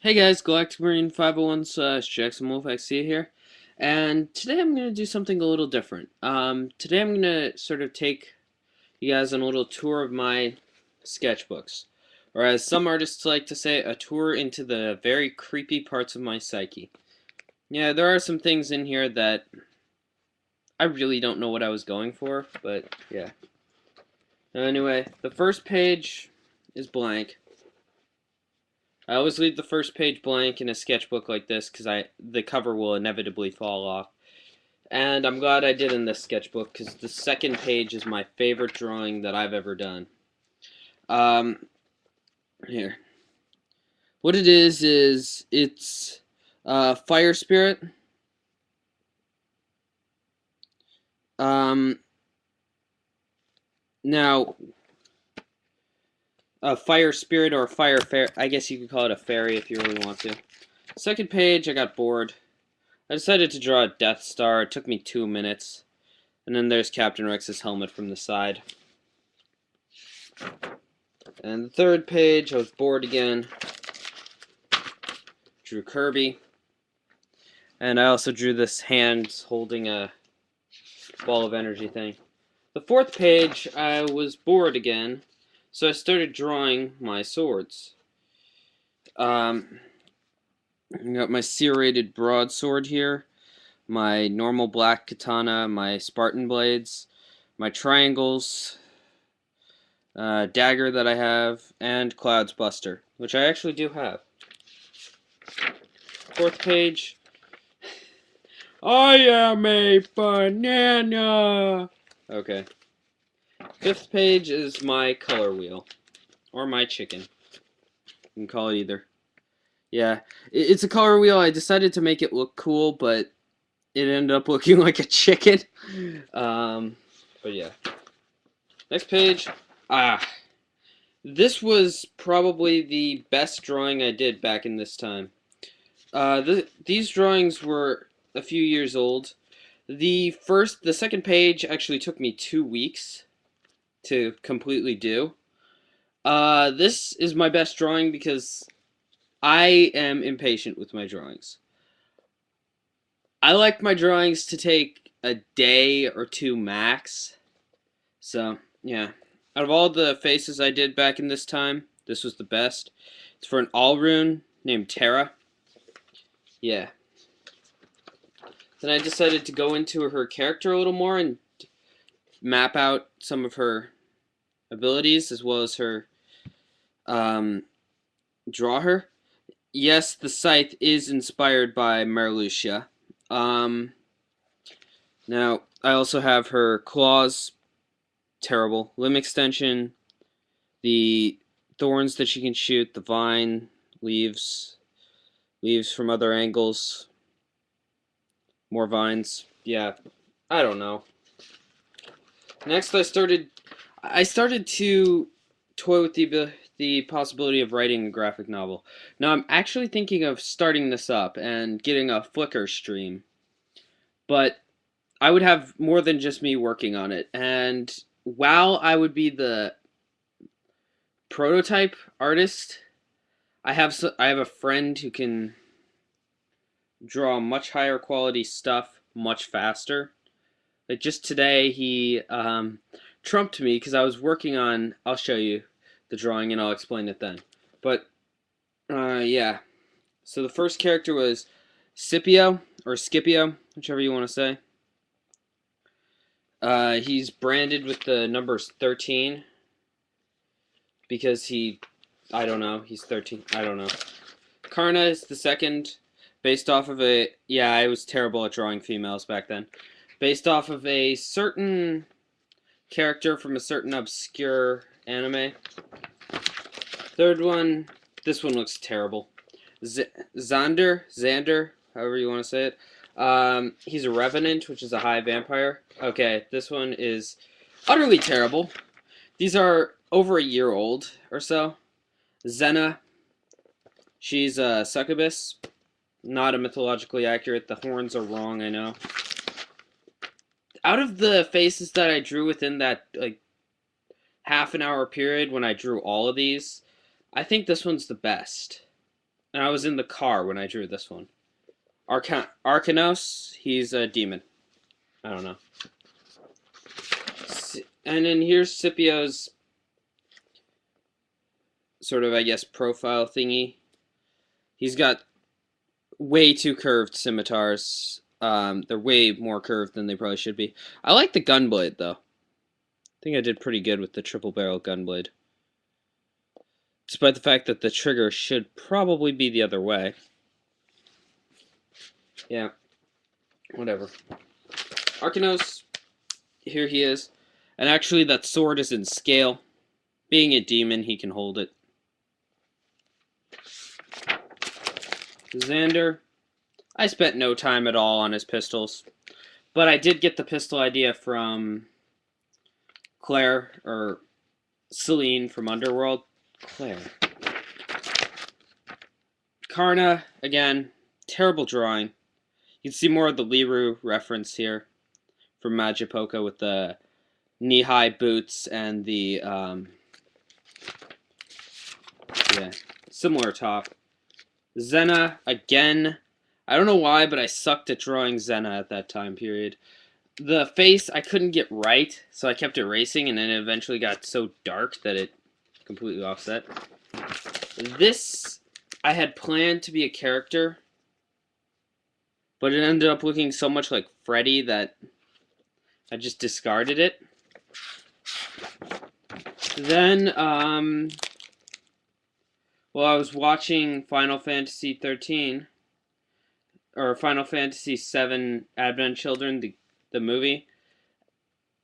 Hey guys, galacticmarine501's Jackson Wolf XC here, and today I'm going to do something a little different. Today I'm going to sort of take you guys on a little tour of my sketchbooks, or as some artists like to say, a tour into the very creepy parts of my psyche. Yeah, there are some things in here that I really don't know what I was going for, but yeah. Anyway, the first page is blank. I always leave the first page blank in a sketchbook like this because the cover will inevitably fall off. And I'm glad I did in this sketchbook because the second page is my favorite drawing that I've ever done. Um, Here. What it is it's Fire Spirit. Um, Now, a Fire Spirit or a Fire Fairy. I guess you could call it a fairy if you really want to. Second page, I got bored. I decided to draw a Death Star. It took me 2 minutes. And then there's Captain Rex's helmet from the side. And the third page, I was bored again. Drew Kirby. And I also drew this hand holding a ball of energy thing. The fourth page, I was bored again, so I started drawing my swords. I got my serrated broadsword here, my normal black katana, my Spartan blades, my triangles, dagger that I have, and Cloud's Buster, which I actually do have. Fourth page, I am a banana! Okay. Fifth page is my color wheel, or my chicken. You can call it either. Yeah, it's a color wheel. I decided to make it look cool, but it ended up looking like a chicken. But yeah. Next page. Ah, this was probably the best drawing I did back in this time. These drawings were a few years old. The second page actually took me 2 weeks to completely do. This is my best drawing because I am impatient with my drawings. I like my drawings to take a day or two max. So, yeah. Out of all the faces I did back in this time, this was the best. It's for an Alrune named Terra. Yeah. Then I decided to go into her character a little more and map out some of her abilities as well as her draw her. Yes, the scythe is inspired by Marluxia. Um, Now, I also have her claws, terrible. Limb extension, the thorns that she can shoot, the vine, leaves from other angles, more vines. Yeah, I don't know. Next, I started to toy with the possibility of writing a graphic novel. Now, I'm actually thinking of starting this up and getting a Flickr stream, but I would have more than just me working on it. And while I would be the prototype artist, I have a friend who can draw much higher quality stuff much faster. Like just today, he trumped me because I was working on. I'll show you the drawing and I'll explain it then. But yeah. So the first character was Scipio or Scipio, whichever you want to say. He's branded with the numbers 13 because I don't know, he's 13. I don't know. Karna is the second, based off of yeah, I was terrible at drawing females back then. Based off of a certain character from a certain obscure anime. Third one, this one looks terrible. Xander, however you want to say it. He's a revenant, which is a high vampire. Okay, this one is utterly terrible. These are over a year old or so. Xena, she's a succubus. Not a mythologically accurate. The horns are wrong, I know. Out of the faces that I drew within that like half an hour period when I drew all of these, I think this one's the best. And I was in the car when I drew this one. Arcanos, he's a demon. I don't know. And then here's Scipio's sort of, I guess, profile thingy. He's got way too curved scimitars. They're way more curved than they probably should be. I like the gunblade, though. I think I did pretty good with the triple barrel gunblade. Despite the fact that the trigger should probably be the other way. Yeah. Whatever. Arcanos, here he is. And actually, that sword is in scale. Being a demon, he can hold it. Xander, I spent no time at all on his pistols. But I did get the pistol idea from Claire, or Celine from Underworld. Claire. Karna, again, terrible drawing. You can see more of the Liru reference here from Magipoka with the knee-high boots and the, similar top. Xena, again, I don't know why, but I sucked at drawing Xena at that time period. The face I couldn't get right, so I kept erasing, and then it eventually got so dark that it completely offset. This, I had planned to be a character, but it ended up looking so much like Freddy that I just discarded it. Then, well, I was watching Final Fantasy 13, or Final Fantasy 7 Advent Children, the movie.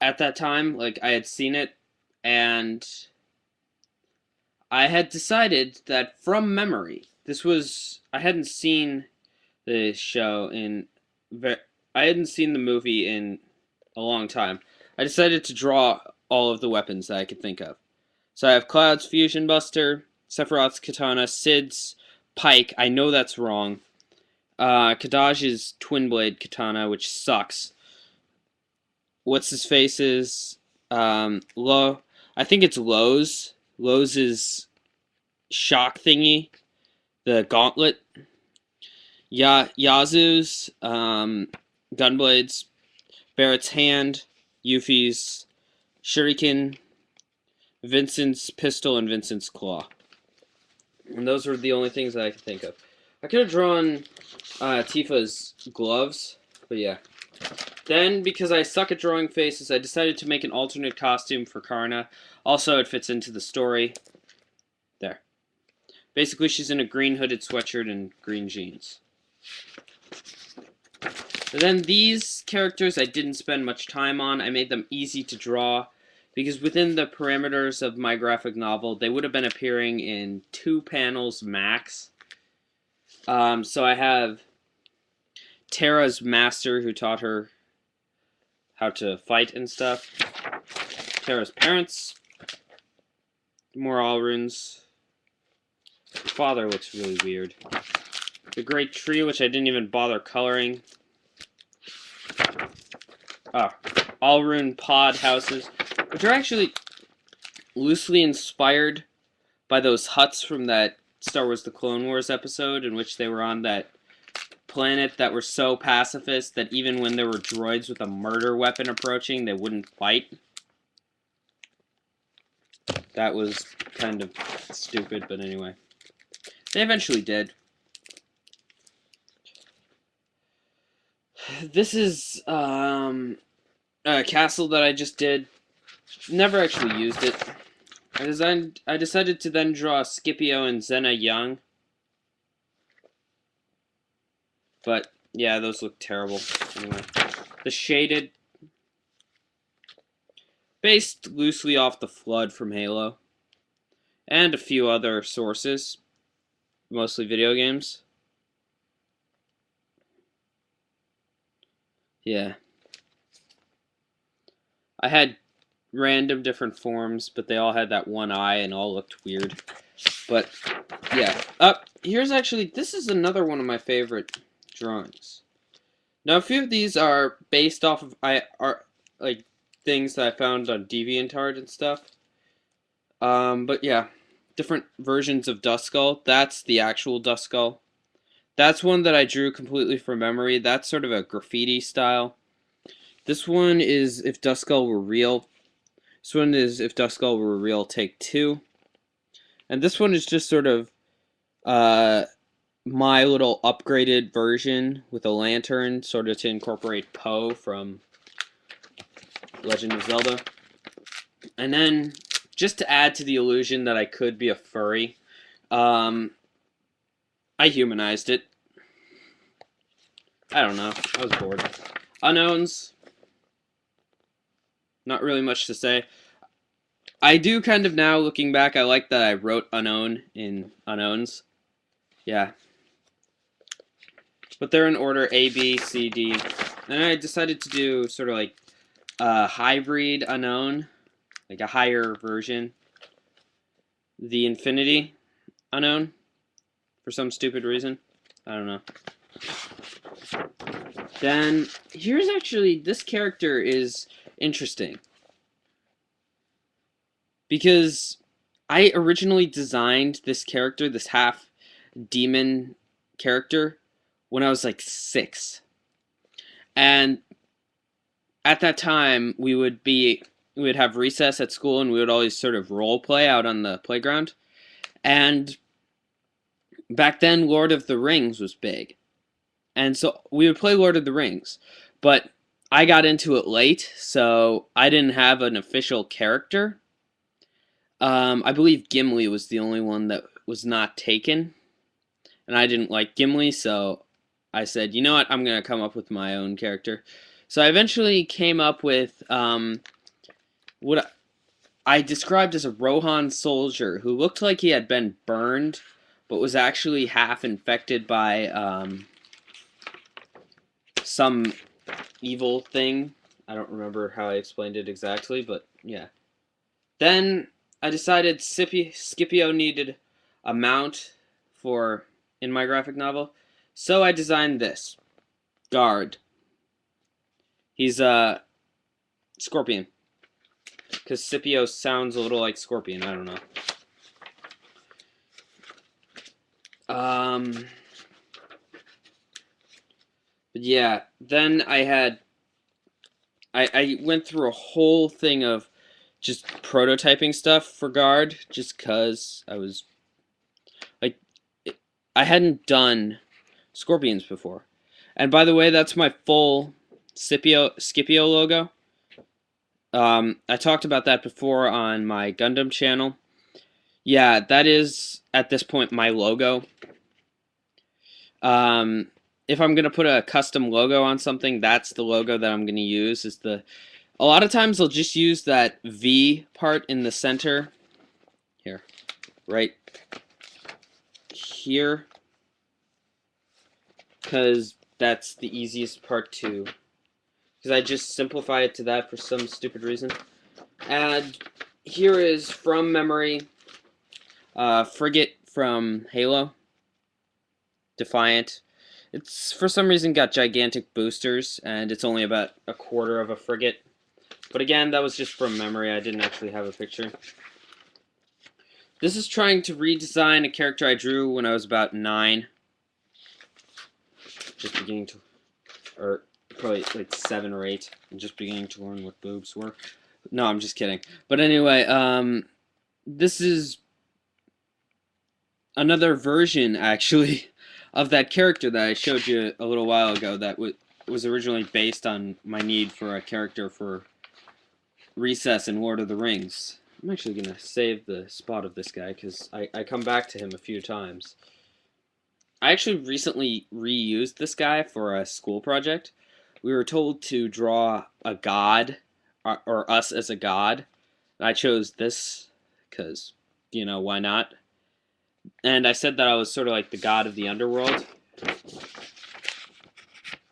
At that time, like, I had seen it, and I had decided that from memory, I hadn't seen the show I hadn't seen the movie in a long time. I decided to draw all of the weapons that I could think of. So I have Cloud's Fusion Buster, Sephiroth's Katana, Sid's Pike. I know that's wrong. Kadaj's Twin Blade Katana, which sucks. What's his face's Lo? I think it's Lowe's. Lowe's shock thingy, the gauntlet. Yasu's gunblades, Barrett's hand, Yuffie's shuriken, Vincent's pistol, and Vincent's claw. And those were the only things that I could think of. I could have drawn Tifa's gloves, but yeah. Then, because I suck at drawing faces, I decided to make an alternate costume for Karna. Also, it fits into the story. There. Basically, she's in a green hooded sweatshirt and green jeans. And then these characters I didn't spend much time on. I made them easy to draw, because within the parameters of my graphic novel, they would have been appearing in 2 panels max. So I have Terra's master, who taught her how to fight and stuff. Terra's parents. More Alrunes. Her father looks really weird. The Great Tree, which I didn't even bother coloring. Alrune pod houses, which are actually loosely inspired by those huts from that Star Wars The Clone Wars episode, in which they were on that planet that were so pacifist that even when there were droids with a murder weapon approaching, they wouldn't fight. That was kind of stupid, but anyway. They eventually did. This is a castle that I just did. Never actually used it. I decided to then draw Scipio and Xena young. But, yeah, those look terrible. Anyway. The shaded. Based loosely off the Flood from Halo. And a few other sources. Mostly video games. Yeah. I had random different forms, but they all had that one eye and all looked weird. But, yeah. Here's actually, this is another one of my favorite drawings. Now, a few of these are based off of, things that I found on DeviantArt and stuff. But yeah. different versions of Dust Skull. That's the actual Dust Skull. That's one that I drew completely from memory. That's sort of a graffiti style. This one is If Dust Skull Were Real. This one is If Dust Skull Were Real, Take 2. And this one is just sort of my little upgraded version with a lantern, sort of to incorporate Poe from Legend of Zelda. And then, just to add to the illusion that I could be a furry, I humanized it. I don't know. I was bored. Unknowns. Not really much to say. I do kind of now, looking back, I like that I wrote unknown in unknowns. Yeah. But they're in order A, B, C, D. And I decided to do sort of like a hybrid unknown. Like a higher version. The infinity unknown. For some stupid reason. I don't know. Then, here's actually, this character is interesting. Because I originally designed this character, this half-demon character, when I was like 6. And at that time, we would have recess at school, and we would always sort of role play out on the playground. And back then, Lord of the Rings was big. And so we would play Lord of the Rings. But I got into it late, so I didn't have an official character. I believe Gimli was the only one that was not taken. And I didn't like Gimli, so I said, you know what, I'm going to come up with my own character. So I eventually came up with what I described as a Rohan soldier who looked like he had been burned, but was actually half infected by some evil thing. I don't remember how I explained it exactly, but yeah. Then I decided Scipio needed a mount in my graphic novel, so I designed this. Guard. He's a scorpion. Because Scipio sounds a little like scorpion, I don't know. But yeah, then I went through a whole thing of just prototyping stuff for Guard, just because I was, like, I hadn't done scorpions before. And by the way, that's my full Scipio logo. I talked about that before on my Gundam channel. Yeah, that is, at this point, my logo. If I'm going to put a custom logo on something, that's the logo that I'm going to use. A lot of times I'll just use that V part in the center. Here. Right here. Because that's the easiest part to... Because I just simplify it to that for some stupid reason. And here is, from memory, Frigate from Halo. Defiant. It's, for some reason, got gigantic boosters, and it's only about a quarter of a frigate. But again, that was just from memory. I didn't actually have a picture. This is trying to redesign a character I drew when I was about 9. Just beginning to... Or probably like 7 or 8. And just beginning to learn what boobs were. No, I'm just kidding. But anyway, this is another version, actually, of that character that I showed you a little while ago that was originally based on my need for a character for Recess in Lord of the Rings. I'm actually going to save the spot of this guy because I come back to him a few times. I actually recently reused this guy for a school project. We were told to draw a god, or us as a god. I chose this because, you know, why not? And I said that I was sort of like the god of the underworld.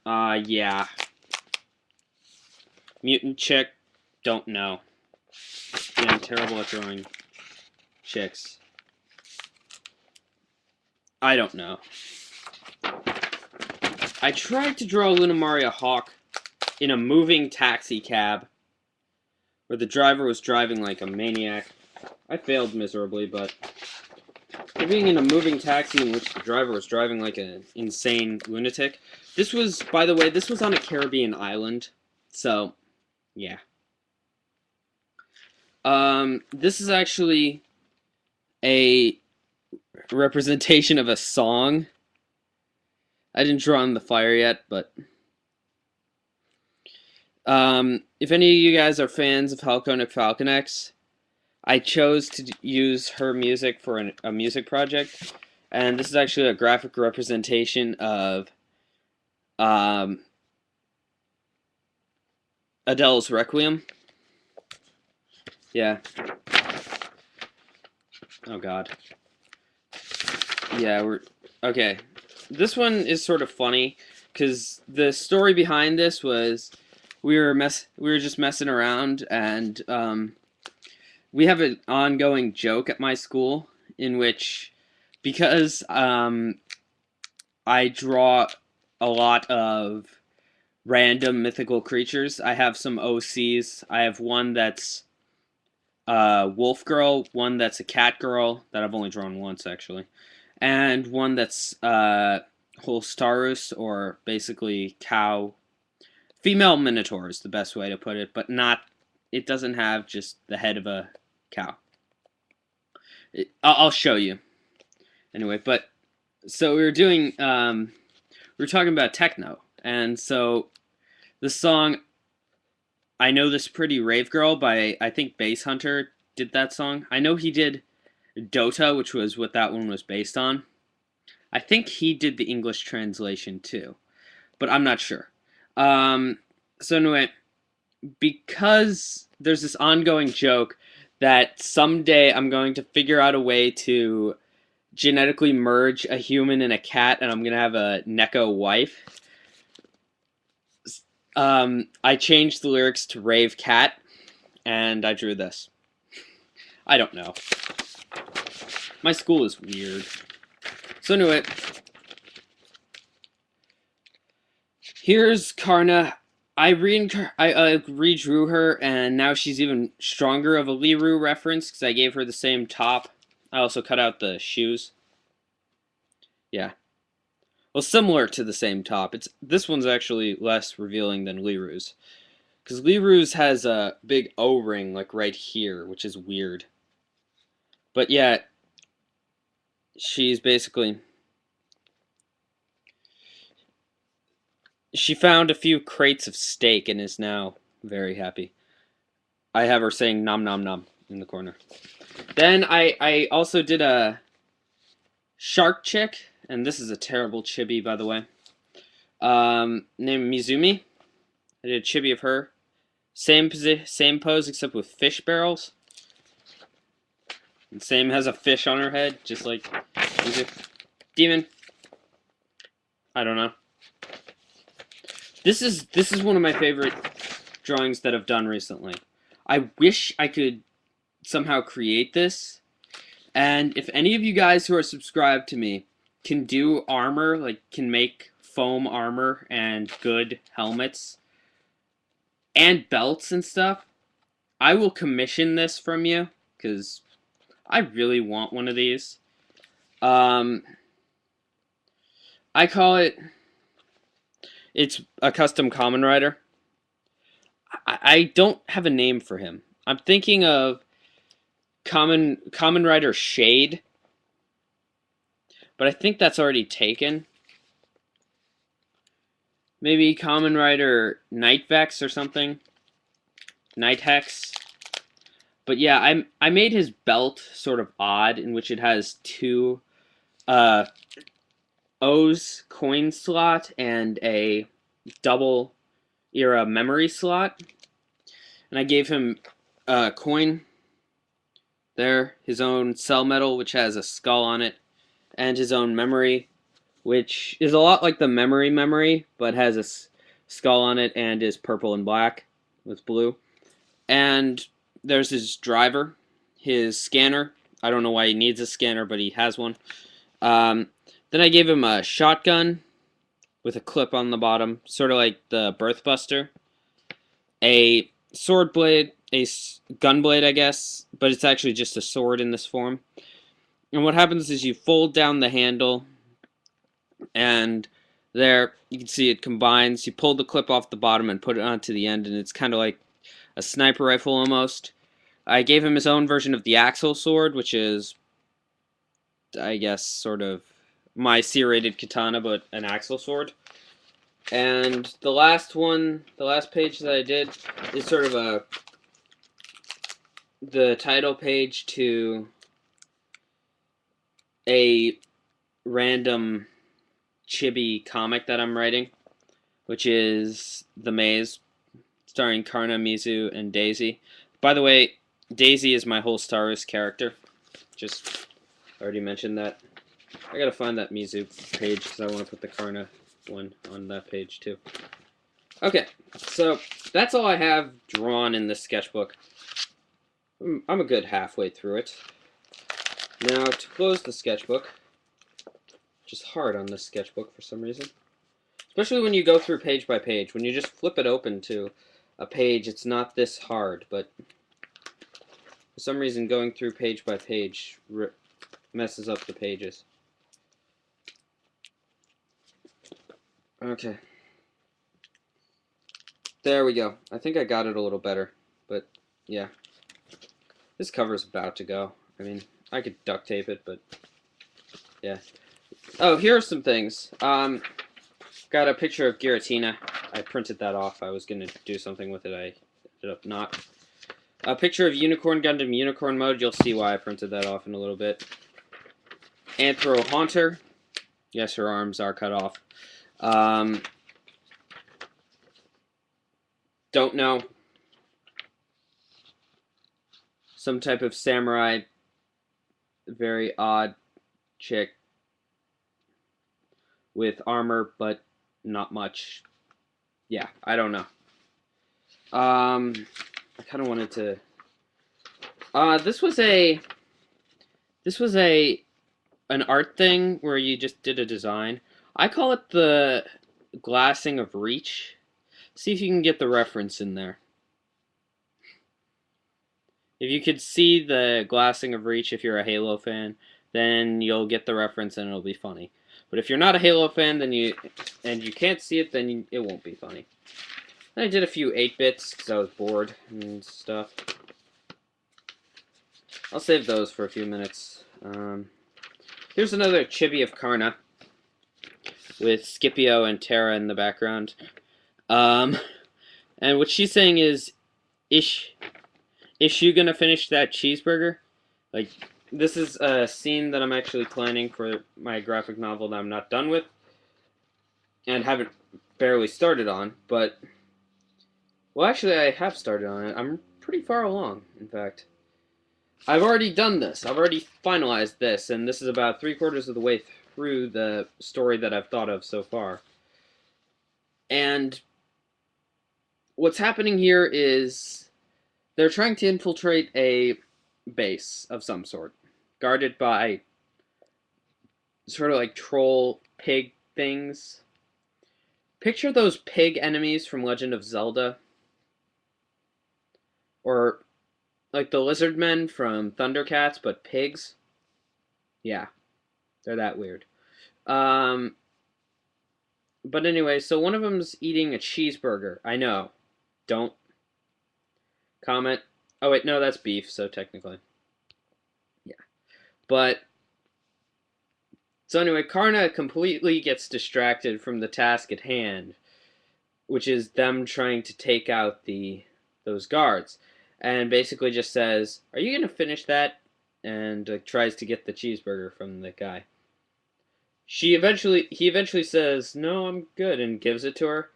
Yeah. Mutant chick, don't know. Yeah, I'm terrible at drawing chicks. I don't know. I tried to draw Lunamaria Hawk in a moving taxi cab where the driver was driving like a maniac. I failed miserably, but For being in a moving taxi in which the driver was driving like an insane lunatic. This was, by the way, this was on a Caribbean island. So, yeah. This is actually a representation of a song. I didn't draw on the fire yet, but if any of you guys are fans of Halconic Falconex, I chose to use her music for a music project, and this is actually a graphic representation of Adele's Requiem. Yeah. Oh god. Yeah, we're okay. This one is sort of funny because the story behind this was we were just messing around, and we have an ongoing joke at my school in which, because I draw a lot of random mythical creatures, I have some OCs. I have one that's a wolf girl, one that's a cat girl that I've only drawn once actually, and one that's Holstarus, or basically cow. Female minotaur is the best way to put it, but not. It doesn't have just the head of a cow. I'll show you. Anyway, but so we were doing. We were talking about techno, and so the song "I Know This Pretty Rave Girl" by, I think, Bass Hunter did that song. I know he did Dota, which was what that one was based on. I think he did the English translation too, but I'm not sure. So anyway, because there's this ongoing joke that someday I'm going to figure out a way to genetically merge a human and a cat, and I'm going to have a Neko wife. I changed the lyrics to Rave Cat, and I drew this. I don't know. My school is weird. So anyway, here's Karna. I redrew her, and now she's even stronger of a Liru reference because I gave her the same top. I also cut out the shoes. Yeah. Well, similar to the same top. This one's actually less revealing than Liru's, because Liru's has a big O-ring like right here, which is weird. But yeah, she's basically. She found a few crates of steak and is now very happy. I have her saying nom nom nom in the corner. Then I also did a shark chick, and this is a terrible chibi, by the way, named Mizumi. I did a chibi of her. Same pose, except with fish barrels. And same has a fish on her head, just like Demon. I don't know. This is one of my favorite drawings that I've done recently. I wish I could somehow create this. And if any of you guys who are subscribed to me can do armor, like can make foam armor and good helmets and belts and stuff, I will commission this from you, because I really want one of these. I call it... It's a custom Kamen Rider. I don't have a name for him. I'm thinking of Kamen Rider Shade, but I think that's already taken. Maybe Kamen Rider Nightvex or something. Nighthex. But yeah, I made his belt sort of odd, in which it has two O's coin slot and a double era memory slot. And I gave him a coin there, his own cell metal, which has a skull on it, and his own memory, which is a lot like the memory, but has a skull on it and is purple and black with blue. And there's his driver, his scanner. I don't know why he needs a scanner, but he has one. Then I gave him a shotgun with a clip on the bottom, sort of like the Birthbuster. A sword blade, a gun blade, I guess, but it's actually just a sword in this form. And what happens is you fold down the handle, and there you can see it combines. You pull the clip off the bottom and put it onto the end, and it's kind of like a sniper rifle almost. I gave him his own version of the Axle Sword, which is, I guess, sort of my serrated katana, but an Axle Sword. And the last page that I did is sort of the title page to a random chibi comic that I'm writing, which is The Maze, starring Karna, Mizu, and Daisy. By the way, Daisy is my whole Star Wars character. Just already mentioned that. I gotta find that Mizu page because I want to put the Karna one on that page too. Okay, so that's all I have drawn in this sketchbook. I'm a good halfway through it. Now, to close the sketchbook, which is hard on this sketchbook for some reason, especially when you go through page by page. When you just flip it open to a page, it's not this hard, but for some reason going through page by page messes up the pages. Okay. There we go. I think I got it a little better, but yeah. This cover's about to go. I mean, I could duct tape it, but yeah. Oh, here are some things. Got a picture of Giratina. I printed that off. I was going to do something with it. I ended up not. A picture of Unicorn Gundam Unicorn Mode. You'll see why I printed that off in a little bit. Anthro Haunter. Yes, her arms are cut off. Don't know. Some type of samurai. Very odd chick. With armor, but not much. Yeah, I don't know. I kind of wanted to. This was an art thing where you just did a design. I call it the glassing of reach. See if you can get the reference in there. If you could see the glassing of reach, if you're a Halo fan, then you'll get the reference and it'll be funny. But if you're not a Halo fan, then you can't see it, then it won't be funny. And I did a few 8-bits because I was bored and stuff. I'll save those for a few minutes. Here's another chibi of Karna with Scipio and Terra in the background. And what she's saying is she gonna finish that cheeseburger? Like, this is a scene that I'm actually planning for my graphic novel that I'm not done with and haven't barely started on, but well, actually I have started on it. I'm pretty far along, in fact. I've already done this. I've already finalized this, and this is about 3/4 of the way through the story that I've thought of so far. And what's happening here is they're trying to infiltrate a base of some sort, guarded by sort of like troll pig things. Picture those pig enemies from Legend of Zelda, or like the lizard men from Thundercats, but pigs. Yeah, they're that weird. But anyway, so one of them's eating a cheeseburger. I know. Don't comment. Oh wait, no, that's beef, so technically. Yeah. But so anyway, Karna completely gets distracted from the task at hand, which is them trying to take out those guards, and basically just says, "Are you gonna finish that?" And tries to get the cheeseburger from the guy. He eventually says, "No, I'm good," and gives it to her.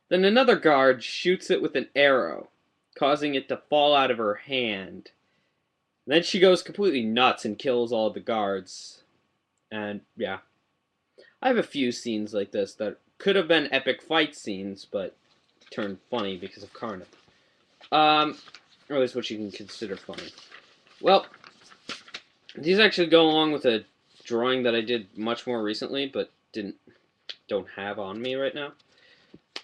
Then another guard shoots it with an arrow, causing it to fall out of her hand. Then she goes completely nuts and kills all the guards. And yeah, I have a few scenes like this that could have been epic fight scenes, but turned funny because of Karna. Or at least what you can consider funny. Well, these actually go along with a drawing that I did much more recently, but don't have on me right now.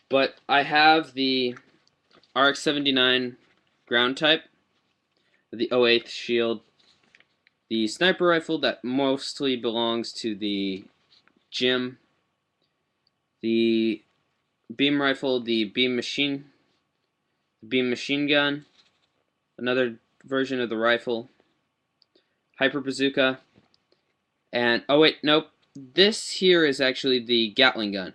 But I have the RX-79 ground type, the 08th shield, the sniper rifle that mostly belongs to the gym, the beam rifle, the beam machine gun, another version of the rifle, hyper bazooka, and oh wait, nope. This here is actually the Gatling gun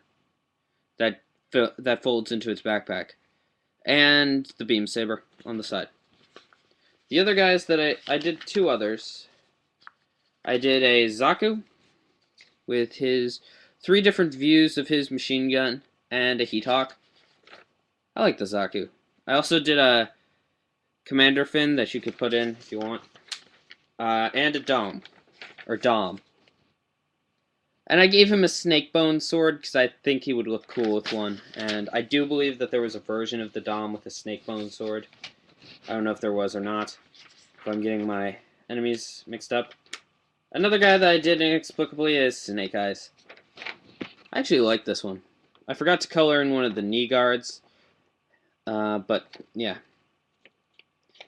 that folds into its backpack, and the beam saber on the side. The other guys that I did two others. I did a Zaku with his 3 different views of his machine gun and a Heat Hawk. I like the Zaku. I also did a commander fin that you could put in if you want, and a Dom. And I gave him a snake bone sword because I think he would look cool with one. And I do believe that there was a version of the Dom with a snake bone sword. I don't know if there was or not, if I'm getting my enemies mixed up. Another guy that I did inexplicably is Snake Eyes. I actually like this one. I forgot to color in one of the knee guards, but yeah.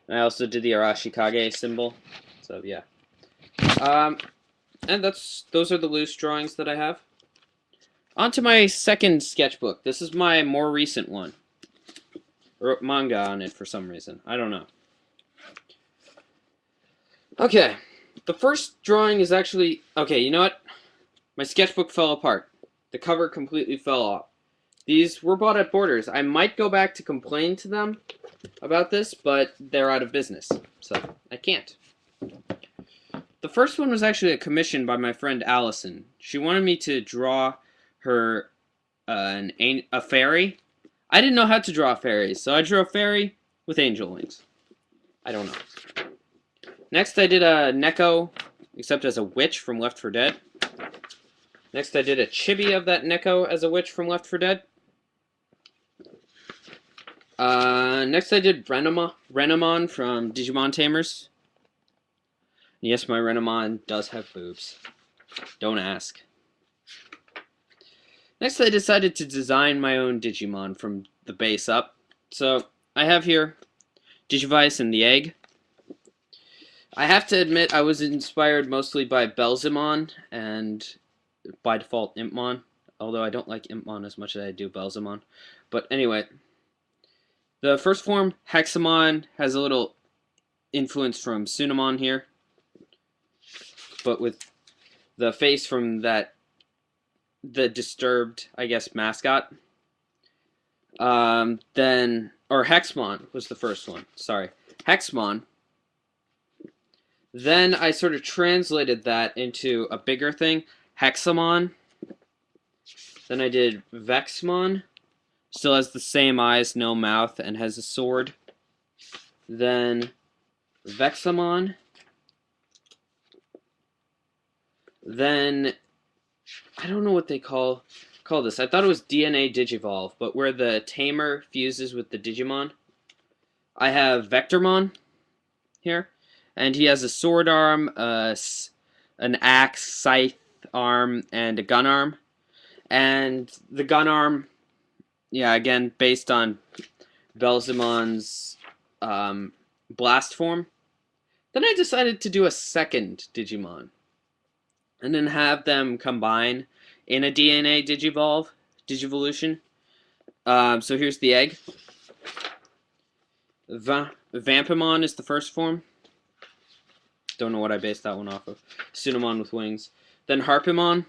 And I also did the Arashikage symbol, so yeah. And those are the loose drawings that I have. On to my second sketchbook. This is my more recent one. I wrote manga on it for some reason. I don't know. Okay. The first drawing is actually... Okay, you know what? My sketchbook fell apart. The cover completely fell off. These were bought at Borders. I might go back to complain to them about this, but they're out of business. So, I can't. The first one was actually a commission by my friend Allison. She wanted me to draw her a fairy. I didn't know how to draw fairies, so I drew a fairy with angel wings. I don't know. Next I did a Neko, except as a witch from Left 4 Dead. Next I did a chibi of that Neko as a witch from Left 4 Dead. Next I did Renamon from Digimon Tamers. Yes, my Renamon does have boobs. Don't ask. Next I decided to design my own Digimon from the base up. So I have here Digivice and the Egg. I have to admit I was inspired mostly by Belzamon and by default Impmon. Although I don't like Impmon as much as I do Belzamon. But anyway, the first form, Hexamon, has a little influence from Sunamon here, but with the face from the disturbed, I guess, mascot. Or Hexmon was the first one. Sorry, Hexmon. Then I sort of translated that into a bigger thing, Hexamon. Then I did Vexmon. Still has the same eyes, no mouth, and has a sword. Then Vexamon. Then I don't know what they call this. I thought it was DNA Digivolve, but where the tamer fuses with the Digimon. I have Vectormon here, and he has a sword arm, an axe, scythe arm, and a gun arm. And the gun arm, yeah, again, based on Belzamon's blast form. Then I decided to do a second Digimon, and then have them combine in a DNA Digivolution. So here's the egg. Vampimon is the first form. Don't know what I based that one off of. Sunamon with wings. Then Harpimon.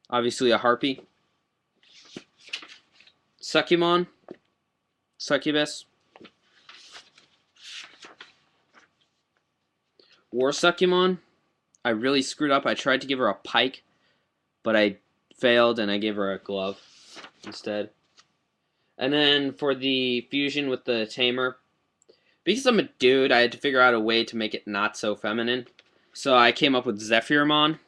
Obviously a harpy. Sucumon. Succubus. Warsucumon. I really screwed up. I tried to give her a pike, but I failed and I gave her a glove instead. And then for the fusion with the tamer, because I'm a dude, I had to figure out a way to make it not so feminine. So I came up with Zephyrmon,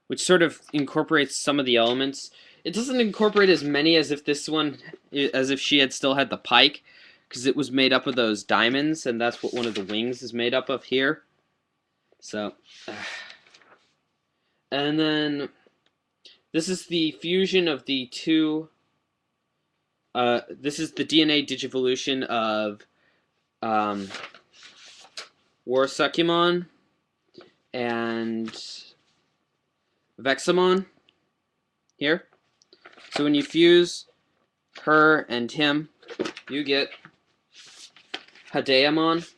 which sort of incorporates some of the elements. It doesn't incorporate as many as if she had still had the pike, because it was made up of those diamonds, and that's what one of the wings is made up of here. So, and then this is the fusion of the two. This is the DNA Digivolution of Warsucumon and Vexamon here. So when you fuse her and him, you get Hadeamon.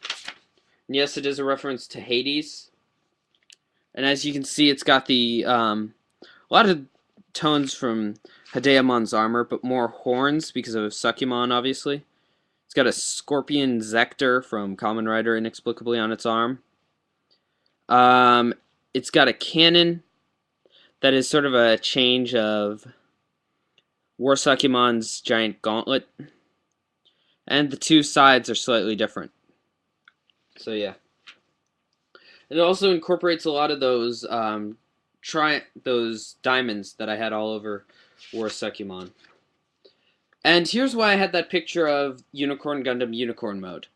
And yes, it is a reference to Hades. And as you can see, it's got the a lot of tones from Hadeamon's armor, but more horns because of Sucumon, obviously. It's got a Scorpion Zector from Kamen Rider inexplicably on its arm. It's got a cannon that is sort of a change of Warsucumon's giant gauntlet. And the two sides are slightly different. So yeah. It also incorporates a lot of those those diamonds that I had all over Warsucumon. And here's why I had that picture of Unicorn Gundam Unicorn Mode.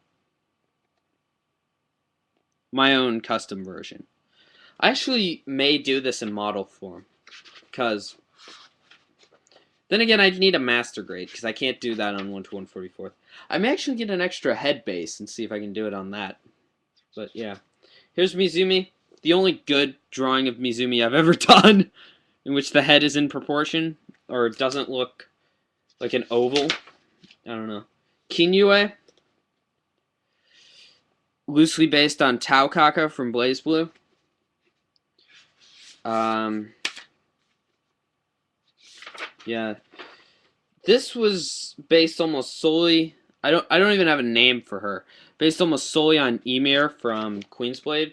My own custom version. I actually may do this in model form, because then again I'd need a master grade, because I can't do that on 1/144. I may actually get an extra head base and see if I can do it on that. But yeah. Here's Mizumi, the only good drawing of Mizumi I've ever done, in which the head is in proportion, or doesn't look like an oval. I don't know. Kinyue, loosely based on Tau Kaka from Blaze Blue. Yeah. This was based almost solely, I don't even have a name for her. Based almost solely on Ymir from Queensblade.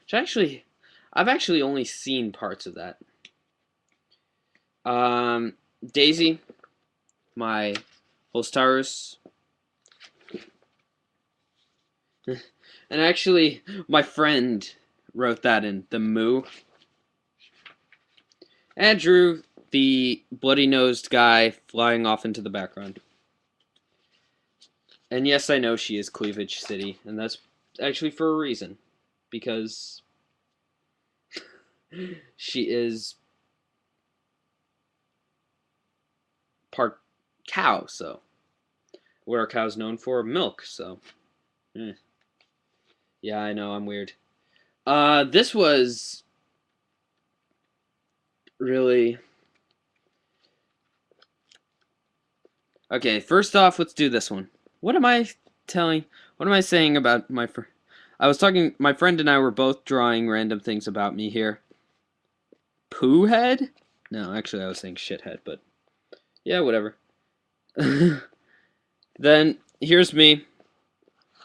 Which I've actually only seen parts of that. Daisy, my Holstaurus. And actually, my friend wrote that in the Moo. And drew the bloody-nosed guy flying off into the background. And yes, I know she is Cleavage City, and that's actually for a reason. Because she is part cow, so what are cows known for? Milk, so yeah, I know, I'm weird. This was really okay. First off, let's do this one. What am I saying about my friend? I was talking, my friend and I were both drawing random things about me here. Poo head? No, actually I was saying shithead, but yeah, whatever. Then, here's me,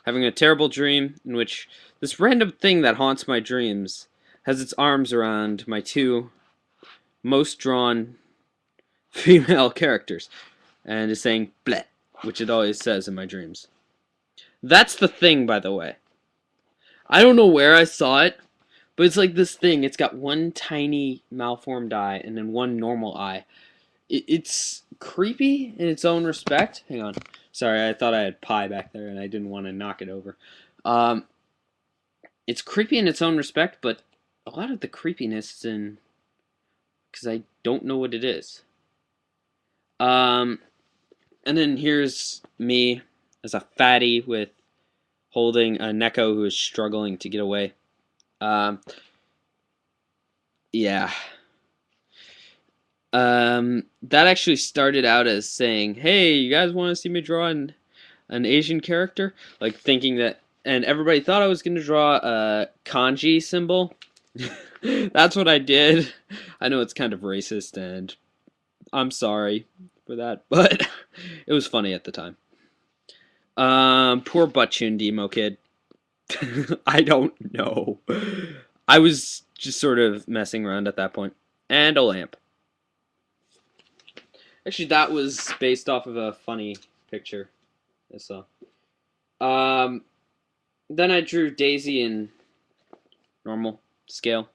having a terrible dream in which this random thing that haunts my dreams has its arms around my two most drawn female characters, and is saying bleh, which it always says in my dreams. That's the thing, by the way. I don't know where I saw it, but it's like this thing. It's got one tiny malformed eye and then one normal eye. It's creepy in its own respect. Hang on. Sorry, I thought I had pie back there and I didn't want to knock it over. It's creepy in its own respect, but a lot of the creepiness is in... because I don't know what it is. And then here's me as a fatty with holding a Neko who is struggling to get away. Yeah. That actually started out as saying, hey, you guys want to see me draw an Asian character? Like, thinking that, and everybody thought I was going to draw a kanji symbol. That's what I did. I know it's kind of racist, and I'm sorry for that, but it was funny at the time. Poor butt-tuned emo kid. I don't know. I was just sort of messing around at that point. And a lamp. Actually, that was based off of a funny picture I saw. Then I drew Daisy in normal scale.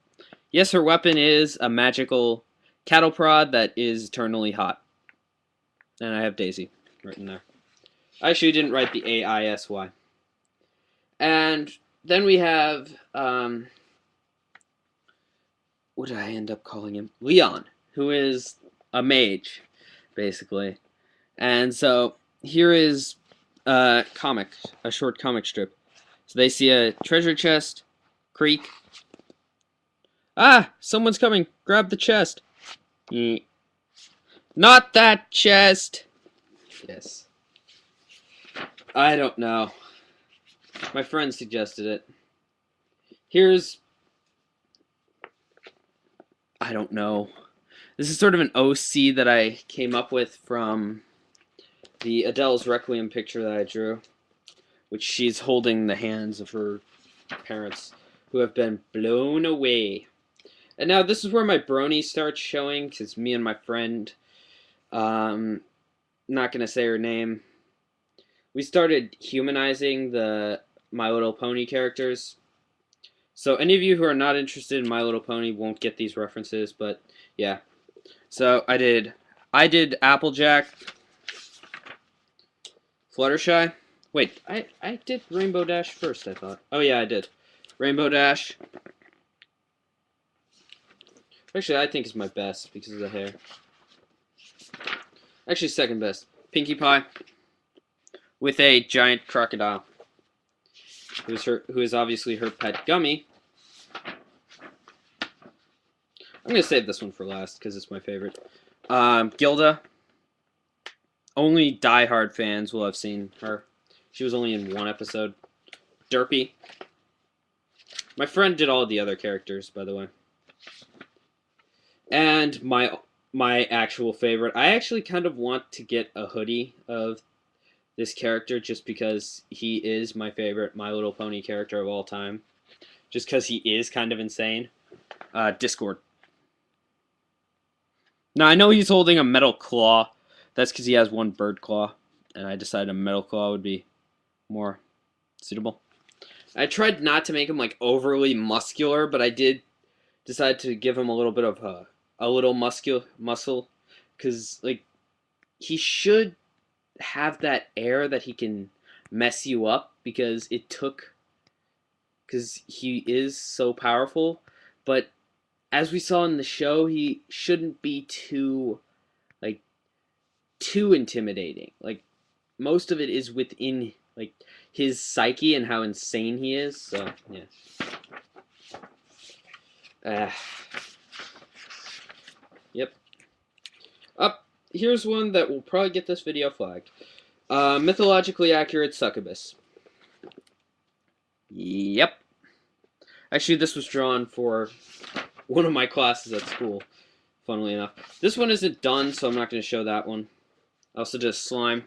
Yes, her weapon is a magical cattle prod that is eternally hot. And I have Daisy written there. I actually didn't write the AISY. And then we have, what did I end up calling him? Leon, who is a mage, basically. And so, here is a short comic strip. So they see a treasure chest, creek. Ah, someone's coming. Grab the chest. Not that chest. Yes. I don't know. My friend suggested it. Here's... I don't know. This is sort of an OC that I came up with from the Adele's Requiem picture that I drew, which she's holding the hands of her parents who have been blown away. And now this is where my brony starts showing, because me and my friend, not going to say her name, we started humanizing the My Little Pony characters. So any of you who are not interested in My Little Pony won't get these references, but yeah. So I did Applejack, Fluttershy. Wait, I did Rainbow Dash first, I thought. Oh yeah, I did. Rainbow Dash. Actually, I think it's my best because of the hair. Actually, second best. Pinkie Pie with a giant crocodile, who is obviously her pet Gummy. I'm gonna save this one for last because it's my favorite. Gilda. Only die-hard fans will have seen her. She was only in one episode. Derpy. My friend did all the other characters, by the way. And my actual favorite. I actually kind of want to get a hoodie of this character just because he is my favorite My Little Pony character of all time. Just because he is kind of insane. Discord. Now, I know he's holding a metal claw. That's because he has one bird claw. And I decided a metal claw would be more suitable. I tried not to make him like overly muscular, but I did decide to give him a little bit of a little muscle, because like he should have that air that he can mess you up because he is so powerful. But as we saw in the show, he shouldn't be too intimidating. Like most of it is within like his psyche and how insane he is. So yeah. Yep. Up here's one that will probably get this video flagged. Mythologically accurate succubus. Yep. Actually, this was drawn for one of my classes at school, funnily enough. This one isn't done, so I'm not going to show that one. I also did a slime.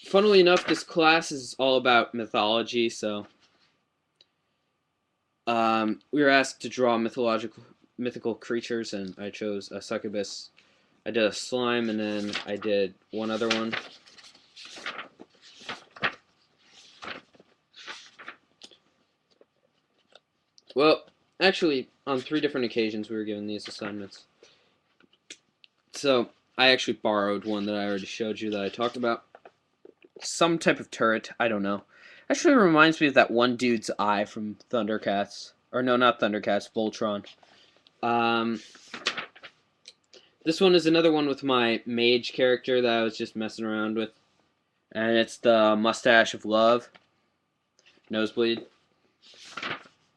Funnily enough, this class is all about mythology, so we were asked to draw mythical creatures, and I chose a succubus. I did a slime, and then I did one other one. Well, actually, on 3 different occasions we were given these assignments. So, I actually borrowed one that I already showed you that I talked about. Some type of turret, I don't know. Actually reminds me of that one dude's eye from Thundercats. Or no, not Thundercats, Voltron. This one is another one with my mage character that I was just messing around with. And it's the Mustache of Love. Nosebleed.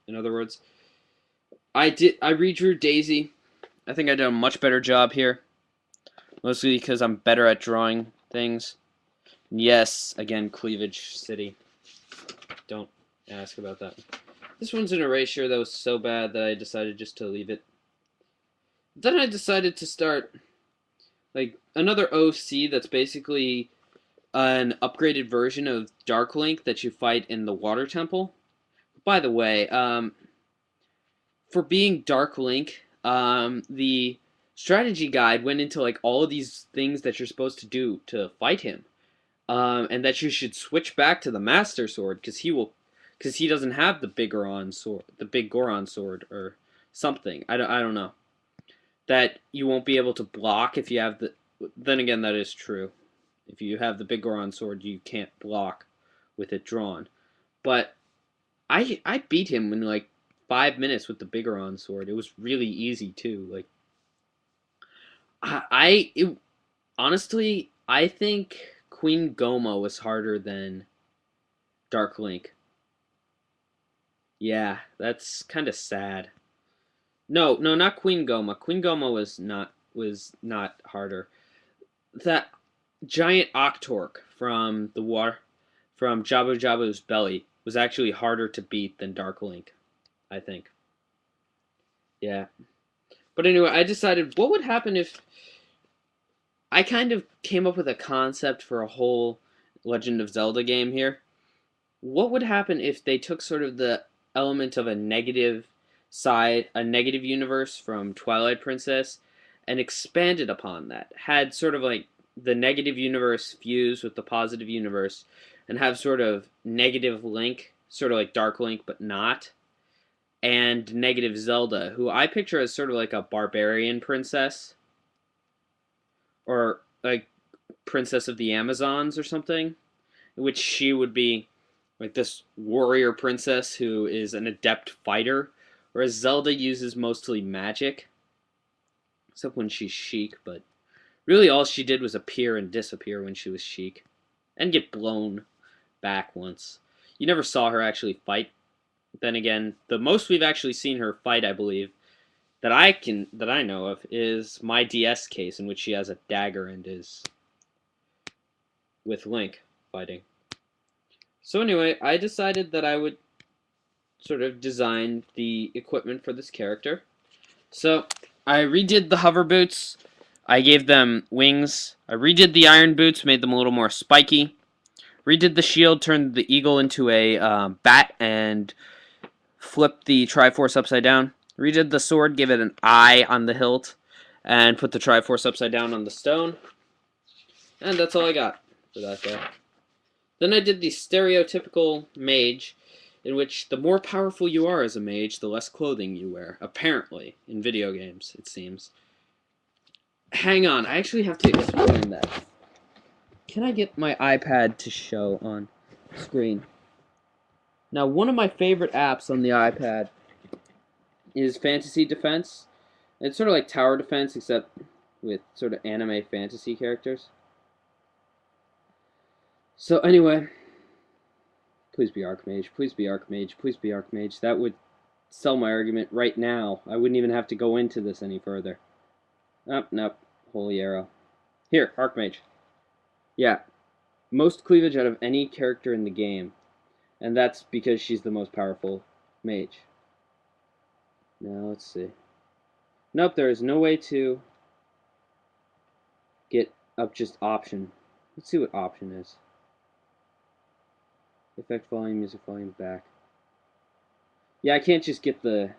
In other words. I redrew Daisy. I think I did a much better job here. Mostly because I'm better at drawing things. Yes, again, Cleavage City. Don't ask about that. This one's an erasure that was so bad that I decided just to leave it. Then I decided to start like another OC that's basically an upgraded version of Dark Link that you fight in the Water Temple. By the way, for being Dark Link, the strategy guide went into like all of these things that you're supposed to do to fight him. And that you should switch back to the Master Sword because he doesn't have the big Goron sword, or something. I don't know. That you won't be able to block if you have the. Then again, that is true. If you have the big Goron sword, you can't block with it drawn. But I beat him in like 5 minutes with the big Goron sword. It was really easy too. Like honestly, I think Queen Goma was harder than Dark Link. Yeah, that's kind of sad. No, no, not Queen Goma. Queen Goma was not harder. That giant Octork from the water from Jabu Jabu's belly was actually harder to beat than Dark Link, I think. Yeah. But anyway, I decided what would happen if I kind of came up with a concept for a whole Legend of Zelda game here. What would happen if they took sort of the element of a negative side, a negative universe from Twilight Princess, and expanded upon that? Had sort of like the negative universe fuse with the positive universe, and have sort of negative Link, sort of like Dark Link, but not, and negative Zelda, who I picture as sort of like a barbarian princess, or like Princess of the Amazons or something, in which she would be like this warrior princess who is an adept fighter, whereas Zelda uses mostly magic, except when she's Sheik, but really all she did was appear and disappear when she was Sheik, and get blown back once. You never saw her actually fight. Then again, the most we've actually seen her fight, I believe, that I know of, is my DS case in which she has a dagger and is with Link fighting. So anyway, I decided that I would sort of design the equipment for this character. So I redid the hover boots. I gave them wings. I redid the iron boots, made them a little more spiky. Redid the shield, turned the eagle into a bat, and flipped the Triforce upside down. Redid the sword, gave it an eye on the hilt, and put the Triforce upside down on the stone. And that's all I got for that guy. Then I did the stereotypical mage, in which the more powerful you are as a mage, the less clothing you wear. Apparently, in video games, it seems. Hang on, I actually have to explain that. Can I get my iPad to show on screen? Now, one of my favorite apps on the iPad is Fantasy Defense. It's sort of like Tower Defense, except with sort of anime fantasy characters. So anyway, please be Archmage, please be Archmage, please be Archmage. That would sell my argument right now. I wouldn't even have to go into this any further. Nope. Holy Arrow. Here, Archmage. Yeah. Most cleavage out of any character in the game. And that's because she's the most powerful mage. Now, let's see. Nope, there is no way to get up just option. Let's see what option is. Effect volume, music volume, back. Yeah, I can't just get the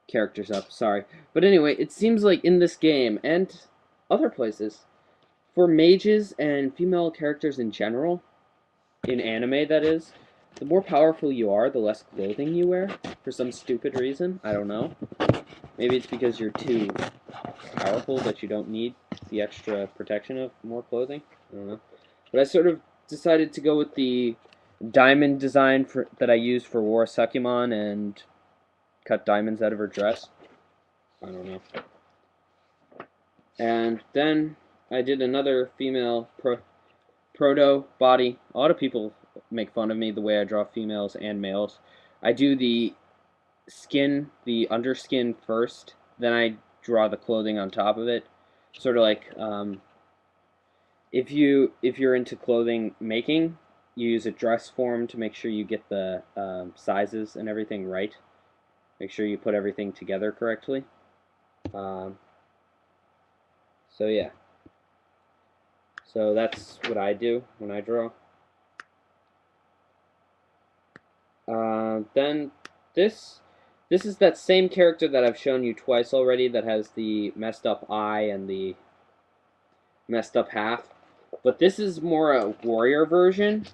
characters up, sorry. But anyway, it seems like in this game, and other places, for mages and female characters in general, in anime that is, the more powerful you are, the less clothing you wear, for some stupid reason, I don't know. Maybe it's because you're too powerful that you don't need the extra protection of more clothing, I don't know. But I sort of decided to go with the diamond design that I used for War Sakimon and cut diamonds out of her dress. I don't know. And then I did another female proto body. A lot of people make fun of me the way I draw females and males. I do the skin, the underskin first, then I draw the clothing on top of it. Sort of like if you're into clothing making, you use a dress form to make sure you get the sizes and everything right. Make sure you put everything together correctly. So yeah. So that's what I do when I draw. Then this is that same character that I've shown you twice already that has the messed up eye and the messed up half. But this is more a warrior version,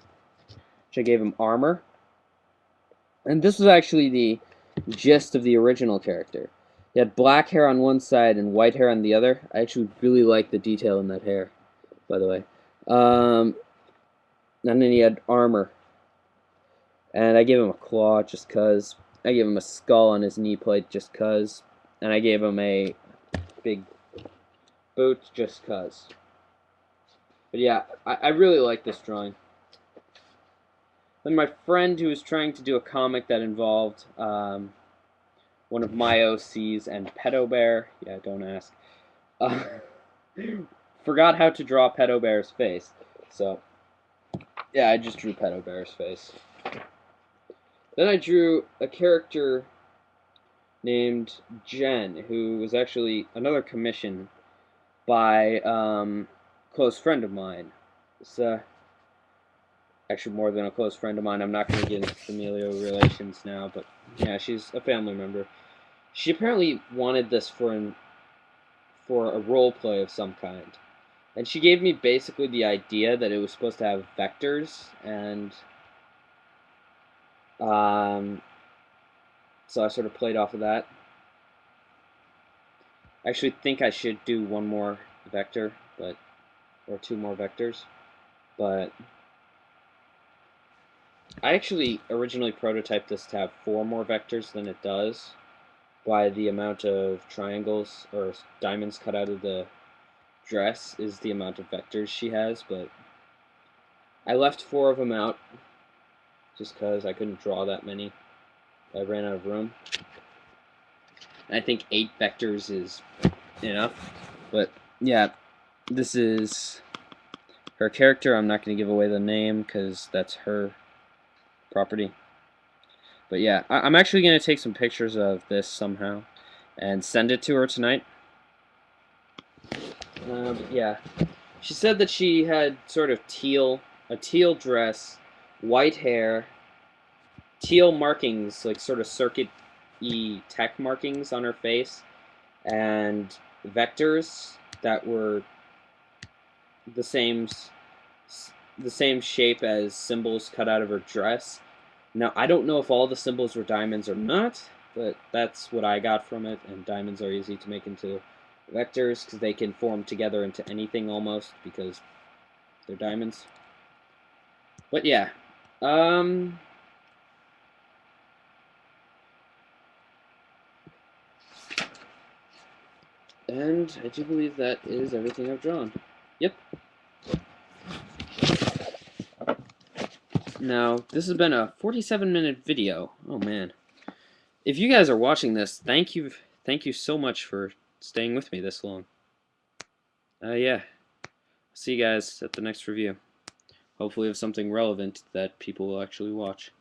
which I gave him armor. And this was actually the gist of the original character. He had black hair on one side and white hair on the other. I actually really like the detail in that hair, by the way. And then he had armor. And I gave him a claw just cuz. I gave him a skull on his knee plate just cuz. And I gave him a big boot just cuz. But yeah, I really like this drawing. Then my friend who was trying to do a comic that involved one of my OCs and Pedo Bear. Yeah, don't ask. Uh, forgot how to draw Pedo Bear's face. So, yeah, I just drew Pedo Bear's face. Then I drew a character named Jen, who was actually another commission by a close friend of mine. It's actually more than a close friend of mine. I'm not going to get into familial relations now, but yeah, she's a family member. She apparently wanted this for a role play of some kind. And she gave me basically the idea that it was supposed to have vectors, and so I sort of played off of that. I actually think I should do one more vector, or two more vectors, but I actually originally prototyped this to have 4 more vectors than it does by the amount of triangles or diamonds cut out of the dress is the amount of vectors she has, but I left 4 of them out just because I couldn't draw that many. I ran out of room. And I think 8 vectors is enough. But yeah, this is her character. I'm not going to give away the name because that's her property. But yeah, I'm actually going to take some pictures of this somehow and send it to her tonight. But yeah, she said that she had sort of a teal dress, white hair, teal markings, like sort of circuit-y tech markings on her face, and vectors that were the same shape as symbols cut out of her dress. Now, I don't know if all the symbols were diamonds or not, but that's what I got from it, and diamonds are easy to make into vectors because they can form together into anything almost because they're diamonds. But yeah, and I do believe that is everything I've drawn. Yep. Now, this has been a 47-minute video. Oh man. If you guys are watching this, thank you so much for staying with me this long. Yeah. See you guys at the next review. Hopefully of something relevant that people will actually watch.